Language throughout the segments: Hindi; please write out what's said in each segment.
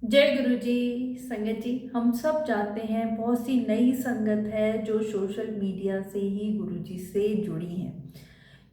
जय गुरु जी। संगत जी, हम सब जानते हैं बहुत सी नई संगत है जो सोशल मीडिया से ही गुरु जी से जुड़ी हैं।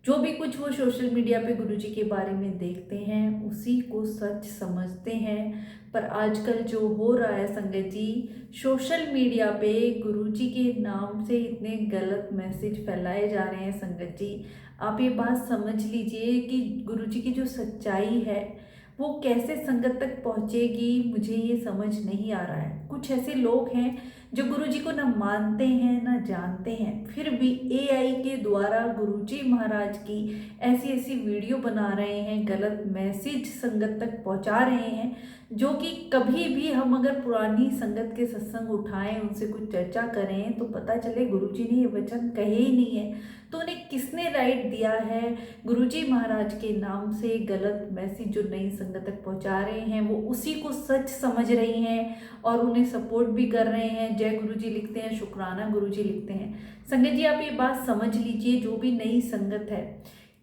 जो भी कुछ वो सोशल मीडिया पे गुरु जी के बारे में देखते हैं उसी को सच समझते हैं। पर आजकल जो हो रहा है संगत जी, सोशल मीडिया पे गुरु जी के नाम से इतने गलत मैसेज फैलाए जा रहे हैं संगत जी। आप ये बात समझ लीजिए कि गुरु जी की जो सच्चाई है वो कैसे संगत तक पहुंचेगी, मुझे ये समझ नहीं आ रहा है। कुछ ऐसे लोग हैं जो गुरुजी को ना मानते हैं ना जानते हैं, फिर भी एआई के द्वारा गुरुजी महाराज की ऐसी ऐसी वीडियो बना रहे हैं, गलत मैसेज संगत तक पहुंचा रहे हैं। जो कि कभी भी हम अगर पुरानी संगत के सत्संग उठाएं, उनसे कुछ चर्चा करें तो पता चले गुरुजी ने ये वचन कहे ही नहीं है। तो उन्हें किसने राइट दिया है गुरुजी महाराज के नाम से गलत मैसेज जो नई संगत तक पहुंचा रहे हैं, वो उसी को सच समझ रही हैं और उन्हें सपोर्ट भी कर रहे हैं। जय गुरुजी लिखते हैं, शुक्राना गुरुजी लिखते हैं। संगत जी, आप ये बात समझ लीजिए, जो भी नई संगत है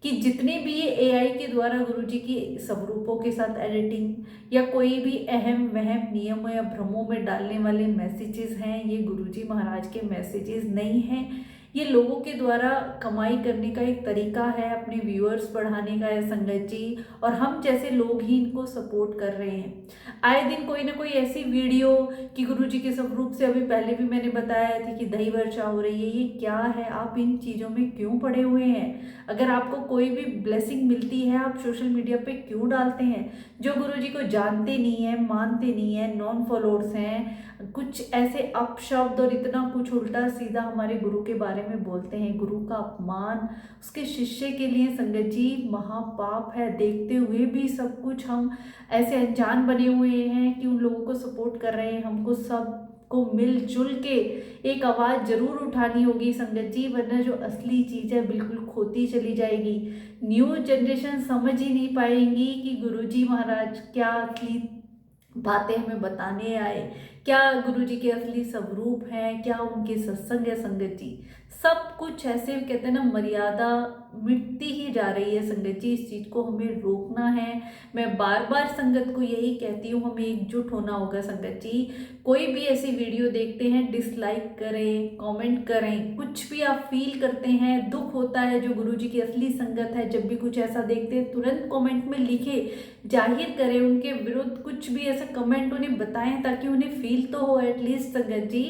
कि जितने भी ये एआई के द्वारा गुरुजी की स्वरूपों के साथ एडिटिंग या कोई भी अहम वहम नियमों या भ्रमों में डालने वाले मैसेजेस हैं, ये गुरुजी महाराज के मैसेजेस नहीं हैं। ये लोगों के द्वारा कमाई करने का एक तरीका है, अपने व्यूअर्स बढ़ाने का है संगत जी। और हम जैसे लोग ही इनको सपोर्ट कर रहे हैं। आए दिन कोई ना कोई ऐसी वीडियो कि गुरुजी के स्वरूप से, अभी पहले भी मैंने बताया थी कि दही वर्षा हो रही है, ये क्या है? आप इन चीज़ों में क्यों पड़े हुए हैं? अगर आपको कोई भी ब्लेसिंग मिलती है आप सोशल मीडिया पे क्यों डालते हैं? जो गुरुजी को जानते नहीं है, मानते नहीं है, नॉन फॉलोअर्स हैं, कुछ ऐसे अपशब्द और इतना कुछ उल्टा सीधा हमारे गुरु के बारे में बोलते हैं। गुरु का अपमान उसके शिष्य के लिए संगत जी महापाप है। देखते हुए भी सब कुछ हम ऐसे अनजान बने हुए हैं कि उन लोगों को सपोर्ट कर रहे हैं। हमको सब को मिलजुल के एक आवाज़ जरूर उठानी होगी संगत जी, वरना जो असली चीज़ है बिल्कुल खोती चली जाएगी। न्यू जनरेशन समझ ही नहीं पाएंगी कि गुरुजी महाराज क्या असली बातें हमें बताने आए, क्या गुरुजी के असली स्वरूप हैं, क्या उनके सत्संग है संगत जी। सब कुछ ऐसे कहते हैं ना, मर्यादा मिटती ही जा रही है संगत जी। इस चीज को हमें रोकना है। मैं बार बार संगत को यही कहती हूँ, हमें एकजुट होना होगा संगत जी। कोई भी ऐसी वीडियो देखते हैं डिसलाइक करें, कमेंट करें, कुछ भी आप फील करते हैं, दुख होता है जो गुरुजी की असली संगत है, जब भी कुछ ऐसा देखते हैं तुरंत कमेंट में लिखे, जाहिर करें उनके विरुद्ध कुछ भी ऐसा कमेंट उन्हें बताएं ताकि उन्हें फील तो हो एटलीस्ट संगत जी।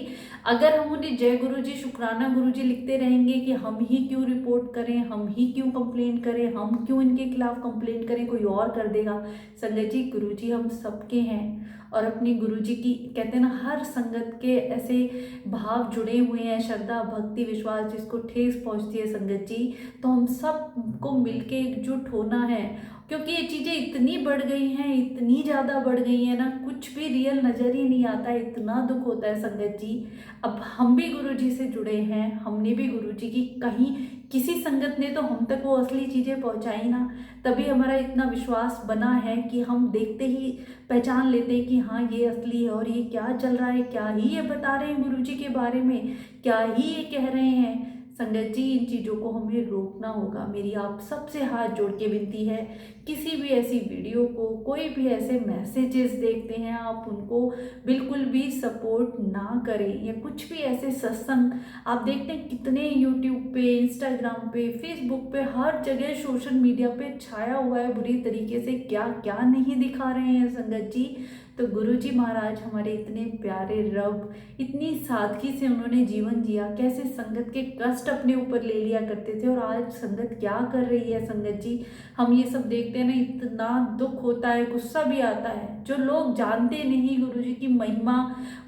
अगर हम उन्हें जय गुरु जी, शुक्राना गुरु जी लिखते रहेंगे कि हम ही क्यों रिपोर्ट करें, हम ही क्यों कंप्लेंट करें, हम क्यों इनके खिलाफ कंप्लेंट करें, कोई और कर देगा। संगत जी, गुरु जी हम सबके हैं और अपने गुरु जी की कहते हैं ना, हर संगत के ऐसे भाव जुड़े हुए हैं, श्रद्धा भक्ति विश्वास जिसको ठेस पहुंचती है संगत जी। तो हम सबको मिलके एकजुट होना है, क्योंकि ये चीज़ें इतनी बढ़ गई हैं, इतनी ज़्यादा बढ़ गई हैं ना, कुछ भी रियल नज़र ही नहीं आता, इतना दुख होता है संगत जी। अब हम भी गुरु जी से जुड़े हैं, हमने भी गुरु जी की कहीं किसी संगत ने तो हम तक वो असली चीज़ें पहुंचाई ना, तभी हमारा इतना विश्वास बना है कि हम देखते ही पहचान लेते हैं कि हाँ ये असली है। और ये क्या चल रहा है, क्या ही ये बता रहे हैं गुरु जी के बारे में, क्या ही ये कह रहे हैं। संगत जी, इन चीज़ों को हमें रोकना होगा। मेरी आप सबसे हाथ जोड़ के विनती है, किसी भी ऐसी वीडियो को, कोई भी ऐसे मैसेजेस देखते हैं आप उनको बिल्कुल भी सपोर्ट ना करें। या कुछ भी ऐसे सत्संग आप देखते हैं कितने यूट्यूब पे, इंस्टाग्राम पे, फेसबुक पे, हर जगह सोशल मीडिया पे छाया हुआ है बुरी तरीके से, क्या क्या नहीं दिखा रहे हैं संगत जी। तो गुरुजी महाराज हमारे इतने प्यारे रब, इतनी सादगी से उन्होंने जीवन जिया, कैसे संगत के कष्ट अपने ऊपर ले लिया करते थे, और आज संगत क्या कर रही है संगत जी। हम ये सब देखते हैं ना, इतना दुख होता है, गुस्सा भी आता है। जो लोग जानते नहीं गुरुजी की महिमा,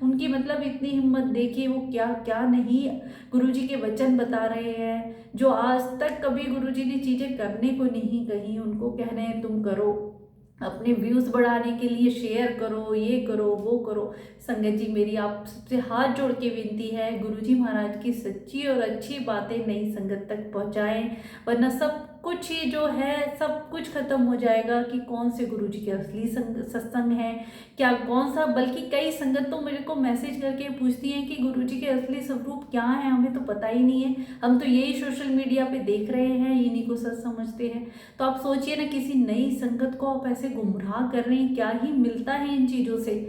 उनकी मतलब इतनी हिम्मत देखिए, वो क्या क्या नहीं गुरुजी के वचन बता रहे हैं। जो आज तक कभी गुरुजी ने चीजें करने को नहीं कही, उनको कह रहे हैं तुम करो, अपने व्यूज बढ़ाने के लिए शेयर करो, ये करो वो करो। संगत जी, मेरी आप सबसे हाथ जोड़ के विनती है, गुरुजी महाराज की सच्ची और अच्छी बातें नई संगत तक पहुंचाएं, वरना सब कुछ ही जो है सब कुछ खत्म हो जाएगा कि कौन से गुरुजी के असली सत्संग हैं, क्या कौन सा, बल्कि कई संगत तो मेरे को मैसेज करके पूछती हैं कि गुरुजी के असली स्वरूप क्या है, हमें तो पता ही नहीं है, हम तो यही सोशल मीडिया पे देख रहे हैं, इन्हीं को सच समझते हैं। तो आप सोचिए ना, किसी नई संगत को आप ऐसे गुमराह कर रहे हैं, क्या ही मिलता है इन चीज़ों से।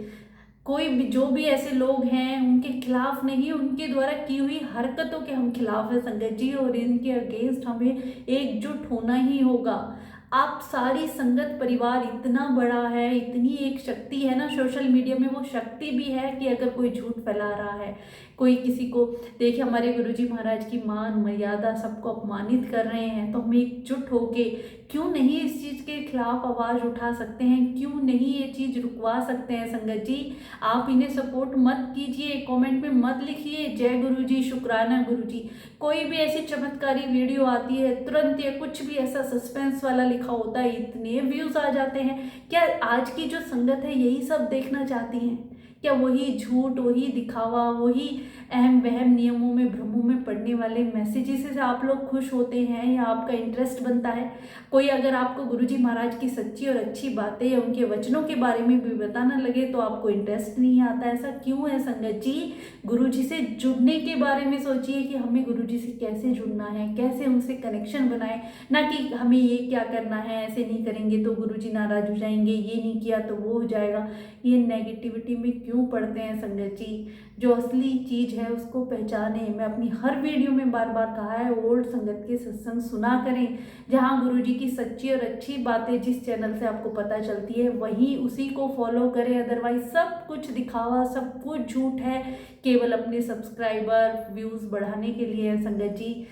कोई भी, जो भी ऐसे लोग हैं उनके खिलाफ नहीं, उनके द्वारा की हुई हरकतों के हम खिलाफ है संगत जी, और इनके अगेंस्ट हमें एकजुट होना ही होगा। आप सारी संगत परिवार इतना बड़ा है, इतनी एक शक्ति है ना सोशल मीडिया में, वो शक्ति भी है कि अगर कोई झूठ फैला रहा है, कोई किसी को, देखिए हमारे गुरुजी महाराज की मान मर्यादा सबको अपमानित कर रहे हैं, तो हमें एकजुट होके क्यों नहीं इस चीज़ के खिलाफ आवाज़ उठा सकते हैं, क्यों नहीं ये चीज़ रुकवा सकते हैं संगत जी। आप इन्हें सपोर्ट मत कीजिए, कमेंट में मत लिखिए जय गुरुजी, शुक्राना गुरुजी। कोई भी ऐसी चमत्कारी वीडियो आती है, तुरंत या कुछ भी ऐसा सस्पेंस वाला लिखा होता है, इतने व्यूज आ जाते हैं। क्या आज की जो संगत है यही सब देखना चाहती हैं? क्या वही झूठ, वही दिखावा, वही अहम वहम नियमों में भ्रमों में पड़ने वाले मैसेजेस से आप लोग खुश होते हैं, या आपका इंटरेस्ट बनता है? कोई अगर आपको गुरुजी महाराज की सच्ची और अच्छी बातें या उनके वचनों के बारे में भी बताना लगे तो आपको इंटरेस्ट नहीं आता, ऐसा क्यों है संगत जी? गुरुजी से जुड़ने के बारे में सोचिए कि हमें गुरुजी से कैसे जुड़ना है, कैसे उनसे कनेक्शन बनाए, ना कि हमें ये क्या करना है, ऐसे नहीं करेंगे तो गुरुजी नाराज हो जाएंगे, ये नहीं किया तो वो हो जाएगा। ये नेगेटिविटी में क्यों पढ़ते हैं संगत जी? जो असली चीज़ है उसको पहचाने। मैं अपनी हर वीडियो में बार बार कहा है, ओल्ड संगत के सत्संग सुना करें, जहाँ गुरुजी की सच्ची और अच्छी बातें जिस चैनल से आपको पता चलती है वही उसी को फॉलो करें। अदरवाइज सब कुछ दिखावा, सब कुछ झूठ है, केवल अपने सब्सक्राइबर व्यूज़ बढ़ाने के लिए है संगत जी।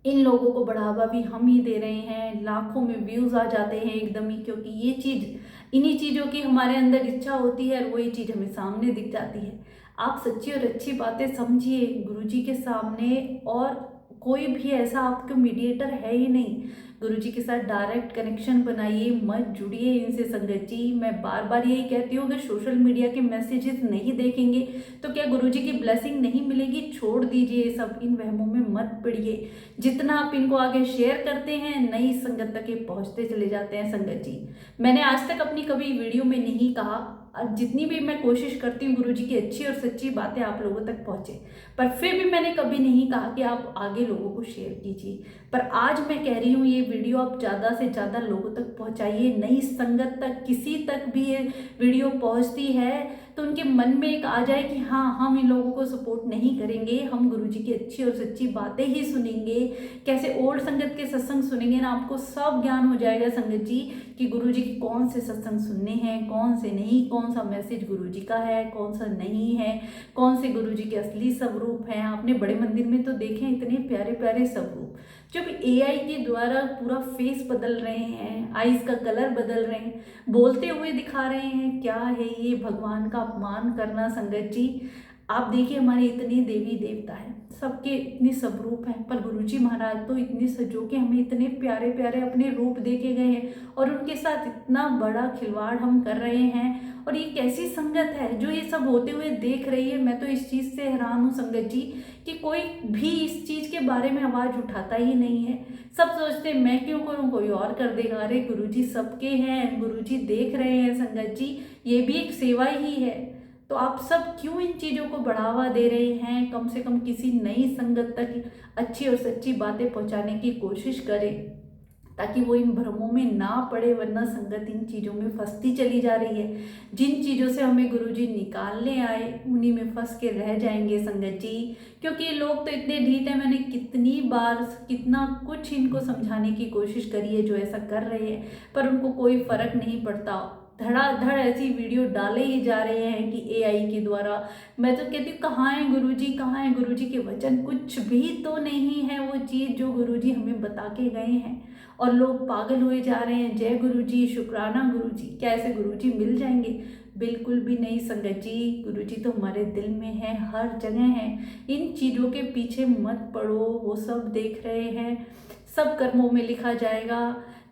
इन लोगों को बढ़ावा भी हम ही दे रहे हैं, लाखों में व्यूज़ आ जाते हैं एकदम ही, क्योंकि ये चीज़, इन्हीं चीज़ों की हमारे अंदर इच्छा होती है और वही चीज़ हमें सामने दिख जाती है। आप सच्ची और अच्छी बातें समझिए गुरुजी के सामने, और कोई भी ऐसा आपका मीडिएटर है ही नहीं। गुरुजी के साथ डायरेक्ट कनेक्शन बनाइए, मत जुड़िए इनसे संगत जी। मैं बार बार यही कहती हूँ, अगर सोशल मीडिया के मैसेजेस नहीं देखेंगे तो क्या गुरुजी की ब्लेसिंग नहीं मिलेगी? छोड़ दीजिए सब, इन वहमों में मत पड़िए। जितना आप इनको आगे शेयर करते हैं, नई संगत तक ये पहुँचते चले जाते हैं संगत जी। मैंने आज तक अपनी कभी वीडियो में नहीं कहा, जितनी भी मैं कोशिश करती हूँ गुरुजी की अच्छी और सच्ची बातें आप लोगों तक पहुँचे, पर फिर भी मैंने कभी नहीं कहा कि आप आगे लोगों को शेयर कीजिए। पर आज मैं कह रही हूँ, ये वीडियो आप ज़्यादा से ज़्यादा लोगों तक पहुँचाइए, नई संगत तक, किसी तक भी ये वीडियो पहुँचती है तो उनके मन में एक आ जाए कि हाँ, हम इन लोगों को सपोर्ट नहीं करेंगे, हम गुरुजी की अच्छी और सच्ची बातें ही सुनेंगे। कैसे ओल्ड संगत के सत्संग सुनेंगे ना, आपको सब ज्ञान हो जाएगा संगत जी कि गुरुजी के कौन से सत्संग सुनने हैं, कौन से नहीं, कौन सा मैसेज गुरुजी का है, कौन सा नहीं है, कौन से गुरुजी के असली स्वरूप हैं। आपने बड़े मंदिर में तो देखे इतने प्यारे प्यारे स्वरूप, जब एआई के द्वारा पूरा फेस बदल रहे हैं, आईज का कलर बदल रहे हैं, बोलते हुए दिखा रहे हैं। क्या है ये? भगवान का अपमान करना संगत जी। आप देखिए, हमारे इतने देवी देवता हैं, सबके इतने स्वरूप हैं, पर गुरुजी महाराज तो इतने सजो के हमें इतने प्यारे प्यारे अपने रूप दे के गए हैं, और उनके साथ इतना बड़ा खिलवाड़ हम कर रहे हैं। और ये कैसी संगत है जो ये सब होते हुए देख रही है? मैं तो इस चीज़ से हैरान हूँ संगत जी कि कोई भी इस चीज़ के बारे में आवाज़ उठाता ही नहीं है। सब सोचते हैं मैं क्यों करूँ, कोई और कर देगा। अरे गुरुजी सबके हैं, गुरुजी देख रहे हैं संगत जी, ये भी एक सेवा ही है। तो आप सब क्यों इन चीज़ों को बढ़ावा दे रहे हैं? कम से कम किसी नई संगत तक अच्छी और सच्ची बातें पहुंचाने की कोशिश करें, ताकि वो इन भ्रमों में ना पड़े, वरना संगत इन चीज़ों में फंसती चली जा रही है। जिन चीज़ों से हमें गुरुजी निकालने आए उन्हीं में फंस के रह जाएंगे संगत जी, क्योंकि ये लोग तो इतने ढीठ हैं। मैंने कितनी बार कितना कुछ इनको समझाने की कोशिश करी है जो ऐसा कर रहे हैं, पर उनको कोई फर्क नहीं पड़ता। धड़ाधड़ ऐसी वीडियो डाले ही जा रहे हैं कि एआई के द्वारा। मैं तो कहती हूँ, कहाँ है गुरुजी, कहाँ है गुरुजी के वचन? कुछ भी तो नहीं है वो चीज़ जो गुरुजी हमें बता के गए हैं, और लोग पागल हुए जा रहे हैं। जय गुरुजी, शुक्राना गुरुजी। क्या ऐसे गुरुजी मिल जाएंगे? बिल्कुल भी नहीं संगत जी। गुरुजी तो हमारे दिल में है, हर जगह है। इन चीज़ों के पीछे मत पड़ो, वो सब देख रहे हैं, सब कर्मों में लिखा जाएगा।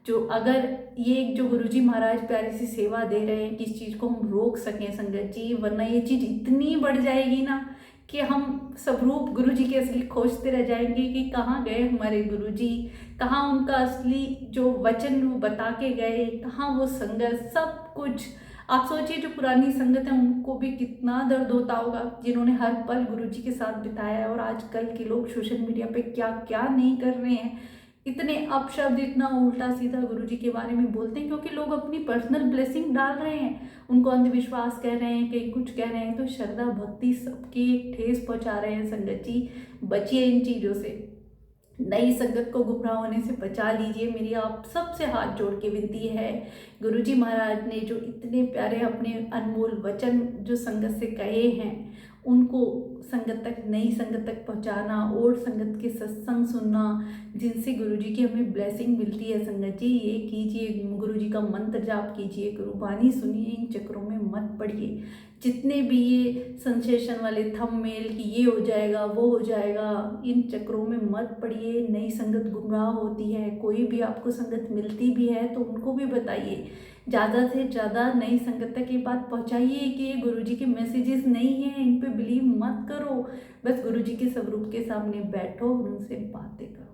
जो अगर ये जो गुरुजी महाराज प्यारी सी सेवा दे रहे हैं कि इस चीज़ को हम रोक सकें संगत जी, वरना ये चीज़ इतनी बढ़ जाएगी ना कि हम स्वरूप गुरुजी के असली खोजते रह जाएंगे कि कहाँ गए हमारे गुरुजी, कहाँ उनका असली जो वचन वो बता के गए, कहाँ वो संगत, सब कुछ। आप सोचिए जो पुरानी संगत है उनको भी कितना दर्द होता होगा, जिन्होंने हर पल गुरुजी के साथ बिताया है। और आजकल के लोग सोशल मीडिया पे क्या क्या नहीं कर रहे हैं, इतने अपशब्द, इतना उल्टा सीधा गुरुजी के बारे में बोलते हैं, क्योंकि लोग अपनी पर्सनल ब्लेसिंग डाल रहे हैं, उनको अंधविश्वास कह रहे हैं, कहीं कुछ कह रहे हैं, तो श्रद्धा भक्ति सबकी एक ठेस पहुंचा रहे हैं। संगत जी बचिए इन चीज़ों से, नई संगत को गुमराह होने से बचा लीजिए। मेरी आप सबसे हाथ जोड़ के विनती है, गुरुजी महाराज ने जो इतने प्यारे अपने अनमोल वचन जो संगत से कहे हैं, उनको संगत तक, नई संगत तक पहुंचाना, और संगत के सत्संग सुनना, जिनसे गुरुजी की हमें ब्लेसिंग मिलती है। संगत जी ये कीजिए, गुरुजी का मंत्र जाप कीजिए, गुरुबानी सुनिए, इन चक्रों में मत पड़िए। जितने भी ये सेंसेशन वाले थंबनेल कि ये हो जाएगा वो हो जाएगा, इन चक्रों में मत पड़िए। नई संगत गुमराह होती है, कोई भी आपको संगत मिलती भी है तो उनको भी बताइए, ज़्यादा से ज़्यादा नई संगत तक ये बात पहुँचाइए कि ये गुरुजी के मैसेजेस नहीं हैं, इन पे बिलीव मत करो। बस गुरुजी के स्वरूप के सामने बैठो और उनसे बातें करो।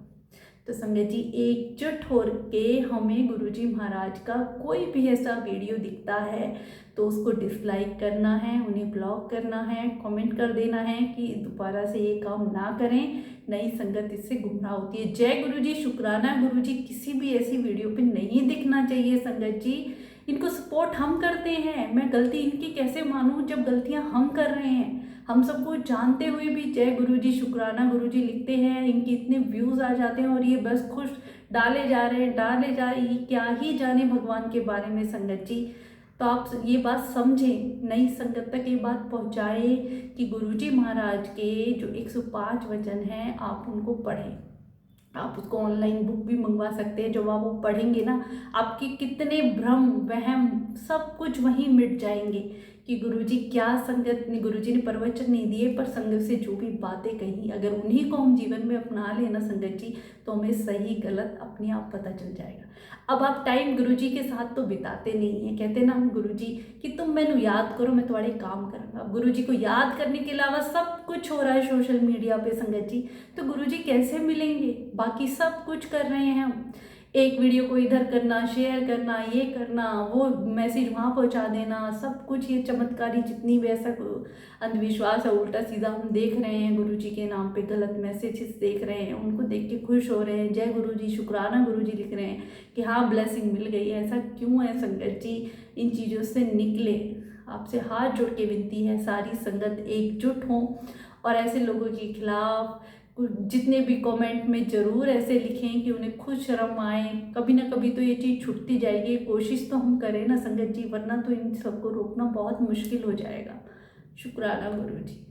तो संगत जी एकजुट होके हमें गुरुजी महाराज का कोई भी ऐसा वीडियो दिखता है तो उसको डिसलाइक करना है, उन्हें ब्लॉक करना है, कमेंट कर देना है कि दोबारा से ये काम ना करें, नई संगत इससे गुमराह होती है। जय गुरुजी, शुक्राना गुरुजी, किसी भी ऐसी वीडियो पे नहीं दिखना चाहिए संगत जी। इनको सपोर्ट हम करते हैं, मैं गलती इनकी कैसे मानूं जब गलतियां हम कर रहे हैं। हम सबको जानते हुए भी जय गुरुजी, शुक्राना गुरुजी लिखते हैं, इनके इतने व्यूज़ आ जाते हैं और ये बस खुश डाले जा रहे हैं, डाले जा रहे हैं, क्या ही जाने भगवान के बारे में संगत जी। तो आप ये बात समझें, नई संगत तक ये बात पहुँचाए कि गुरुजी महाराज के जो 105 वचन हैं आप उनको पढ़ें। आप उसको ऑनलाइन बुक भी मंगवा सकते हैं, जब आप वो पढ़ेंगे ना, आपके कितने भ्रम वहम सब कुछ वहीं मिट जाएंगे कि गुरुजी क्या संगत ने, गुरुजी ने प्रवचन नहीं दिए पर संगत से जो भी बातें कही, अगर उन्हीं को हम जीवन में अपना लेना संगत जी, तो हमें सही गलत अपने आप पता चल जाएगा। अब आप टाइम गुरुजी के साथ तो बिताते नहीं हैं, कहते ना गुरुजी कि तुम मैनू याद करो, मैं तुम्हारे काम करूँगा। अब गुरुजी को याद करने के अलावा सब कुछ हो रहा है सोशल मीडिया पे संगत जी, तो गुरुजी कैसे मिलेंगे? बाकी सब कुछ कर रहे हैं हम, एक वीडियो को इधर करना, शेयर करना, ये करना, वो मैसेज वहाँ पहुँचा देना, सब कुछ ये चमत्कारी जितनी भी ऐसा अंधविश्वास है उल्टा सीधा हम देख रहे हैं, गुरुजी के नाम पे गलत मैसेजेस देख रहे हैं, उनको देख के खुश हो रहे हैं, जय गुरुजी, शुक्राना गुरुजी लिख रहे हैं कि हाँ ब्लेसिंग मिल गई है। ऐसा क्यों है संगत जी? इन चीज़ों से निकले, आपसे हाथ जोड़ के विनती है, सारी संगत एकजुट हों और ऐसे लोगों के खिलाफ जितने भी कमेंट में ज़रूर ऐसे लिखें कि उन्हें खुद शर्म आए। कभी ना कभी तो ये चीज़ छुटती जाएगी, कोशिश तो हम करें ना संगत जी, वरना तो इन सबको रोकना बहुत मुश्किल हो जाएगा। शुक्राना गुरुजी।